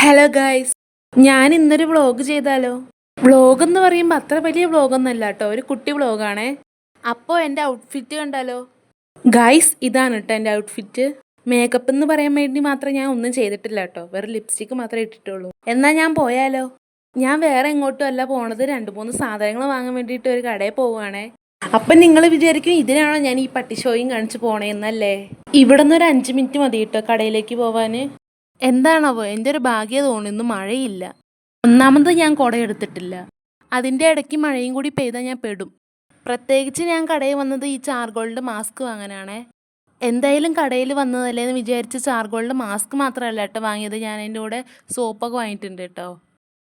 Hello guys, ഞാൻ ഇന്നൊരു vlog ചെയ്താലോ? വ്ളോഗ് എന്ന് പറയുമ്പോൾ അത്ര വലിയ വ്ളോഗൊന്നുമല്ല കേട്ടോ, ഒരു കുട്ടി വ്ളോഗാണേ. അപ്പോൾ എൻ്റെ ഔട്ട്ഫിറ്റ് കണ്ടാലോ? ഗൈസ്, ഇതാണ് കേട്ടോ എൻ്റെ ഔട്ട്ഫിറ്റ്. മേക്കപ്പ് എന്ന് പറയാൻ വേണ്ടി മാത്രം ഞാൻ ഒന്നും ചെയ്തിട്ടില്ല കേട്ടോ, വെറും ലിപ്സ്റ്റിക്ക് മാത്രമേ ഇട്ടിട്ടുള്ളൂ. എന്നാൽ ഞാൻ പോയാലോ? ഞാൻ വേറെ എങ്ങോട്ടും അല്ല പോണത്, 2-3 സാധനങ്ങൾ വാങ്ങാൻ വേണ്ടിയിട്ട് ഒരു കടയിൽ പോവുകയാണേ. അപ്പം നിങ്ങൾ വിചാരിക്കും ഇതിനാണോ ഞാൻ ഈ പട്ടിഷോയും കാണിച്ച് പോണേന്നല്ലേ? ഇവിടെ നിന്ന് ഒരു 5 മിനിറ്റ് മതി കേട്ടോ കടയിലേക്ക് പോവാൻ. എന്താണാവോ എൻ്റെ ഒരു ഭാഗ്യം തോന്നുന്നു, മഴയില്ല. ഒന്നാമത് ഞാൻ കുട എടുത്തിട്ടില്ല, അതിൻ്റെ ഇടയ്ക്ക് മഴയും കൂടി പെയ്താൽ ഞാൻ പെടും. പ്രത്യേകിച്ച് ഞാൻ കടയിൽ വന്നത് ഈ ചാർഗോളിൻ്റെ മാസ്ക് വാങ്ങാനാണേ. എന്തായാലും കടയിൽ വന്നതല്ലേ എന്ന് വിചാരിച്ച് ചാർഗോളിൻ്റെ മാസ്ക് മാത്രമല്ല കേട്ടോ വാങ്ങിയത്, ഞാൻ അതിൻ്റെ കൂടെ സോപ്പൊക്കെ വാങ്ങിയിട്ടുണ്ട് കേട്ടോ.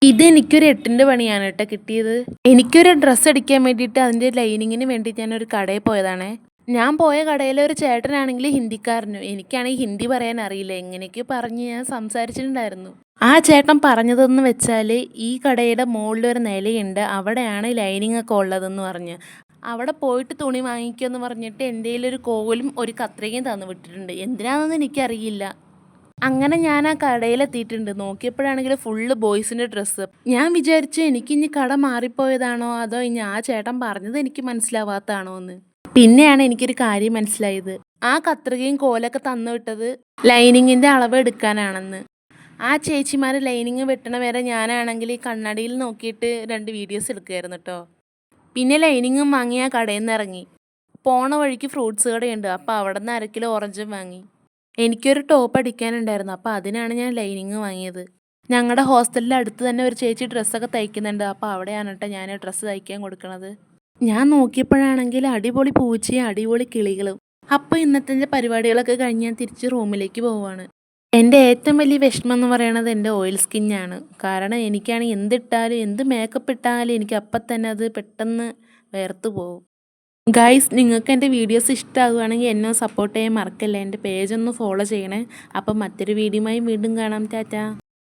ഇതെനിക്കൊരു 8ൻ്റെ പണിയാണ് കേട്ടോ കിട്ടിയത്. എനിക്കൊരു ഡ്രസ്സ് അടിക്കാൻ വേണ്ടിയിട്ട് അതിൻ്റെ ലൈനിങ്ങിന് വേണ്ടി ഞാനൊരു കടയിൽ പോയതാണേ. ഞാൻ പോയ കടയിലെ ഒരു ചേട്ടനാണെങ്കിൽ ഹിന്ദിക്കാരനു. എനിക്കാണെങ്കിൽ ഹിന്ദി പറയാൻ അറിയില്ല, എങ്ങനെയൊക്കെ പറഞ്ഞ് ഞാൻ സംസാരിച്ചിട്ടുണ്ടായിരുന്നു. ആ ചേട്ടൻ പറഞ്ഞതെന്ന് വെച്ചാൽ ഈ കടയുടെ മുകളിലൊരു നിലയുണ്ട്, അവിടെയാണ് ലൈനിങ് ഒക്കെ ഉള്ളതെന്ന് പറഞ്ഞ്. അവിടെ പോയിട്ട് തുണി വാങ്ങിക്കുമെന്ന് പറഞ്ഞിട്ട് എൻ്റെ കയ്യിലൊരു കോലും ഒരു കത്രികയും തന്നു വിട്ടിട്ടുണ്ട്. എന്തിനാണെന്ന് എനിക്കറിയില്ല. അങ്ങനെ ഞാൻ ആ കടയിലെത്തിയിട്ടുണ്ട്. നോക്കിയപ്പോഴാണെങ്കിൽ ഫുള്ള് ബോയ്സിൻ്റെ ഡ്രസ്സ്. ഞാൻ വിചാരിച്ചു എനിക്കിനി കട മാറിപ്പോയതാണോ അതോ ഇനി ആ ചേട്ടൻ പറഞ്ഞത് എനിക്ക് മനസ്സിലാവാത്തതാണോ എന്ന്. പിന്നെയാണ് എനിക്കൊരു കാര്യം മനസ്സിലായത്, ആ കത്രികയും കോലൊക്കെ തന്നു വിട്ടത് ലൈനിങ്ങിൻ്റെ അളവ് എടുക്കാനാണെന്ന്. ആ ചേച്ചിമാർ ലൈനിങ് വെട്ടണ വരെ ഞാനാണെങ്കിൽ ഈ കണ്ണാടിയിൽ നോക്കിയിട്ട് 2 വീഡിയോസ് എടുക്കുമായിരുന്നു കേട്ടോ. പിന്നെ ലൈനിങ്ങും വാങ്ങി ആ കടയിൽ നിന്ന് ഇറങ്ങി. പോണ വഴിക്ക് ഫ്രൂട്ട്സ് കടയുണ്ട്, അപ്പോൾ അവിടെ നിന്ന് 1 കിലോ ഓറഞ്ചും വാങ്ങി. എനിക്കൊരു ടോപ്പ് അടിക്കാനുണ്ടായിരുന്നു, അപ്പോൾ അതിനാണ് ഞാൻ ലൈനിങ് വാങ്ങിയത്. ഞങ്ങളുടെ ഹോസ്റ്റലിൻ്റെ അടുത്ത് തന്നെ ഒരു ചേച്ചി ഡ്രസ്സൊക്കെ തയ്ക്കുന്നുണ്ട്, അപ്പോൾ അവിടെയാണ് കേട്ടോ ഞാൻ ഡ്രസ്സ് തയ്ക്കാൻ കൊടുക്കണത്. ഞാൻ നോക്കിയപ്പോഴാണെങ്കിൽ അടിപൊളി പൂച്ചയും അടിപൊളി കിളികളും. അപ്പോൾ ഇന്നത്തെ പരിപാടികളൊക്കെ കഴിഞ്ഞ് ഞാൻ തിരിച്ച് റൂമിലേക്ക് പോവുകയാണ്. എൻ്റെ ഏറ്റവും വലിയ വിഷമം എന്ന് പറയുന്നത് എൻ്റെ ഓയിൽ സ്കിന്നാണ്. കാരണം എനിക്കാണെങ്കിൽ എന്തിട്ടാലും എന്ത് മേക്കപ്പ് ഇട്ടാലും എനിക്ക് അപ്പം തന്നെ അത് പെട്ടെന്ന് വേർത്ത് പോകും. ഗൈസ്, നിങ്ങൾക്ക് എൻ്റെ വീഡിയോസ് ഇഷ്ടമാകുകയാണെങ്കിൽ എന്നെ സപ്പോർട്ട് ചെയ്യാൻ മറക്കല്ലേ. എൻ്റെ പേജൊന്ന് ഫോളോ ചെയ്യണേ. അപ്പം മറ്റൊരു വീഡിയോയുമായി വീണ്ടും കാണാം. ടാറ്റാ.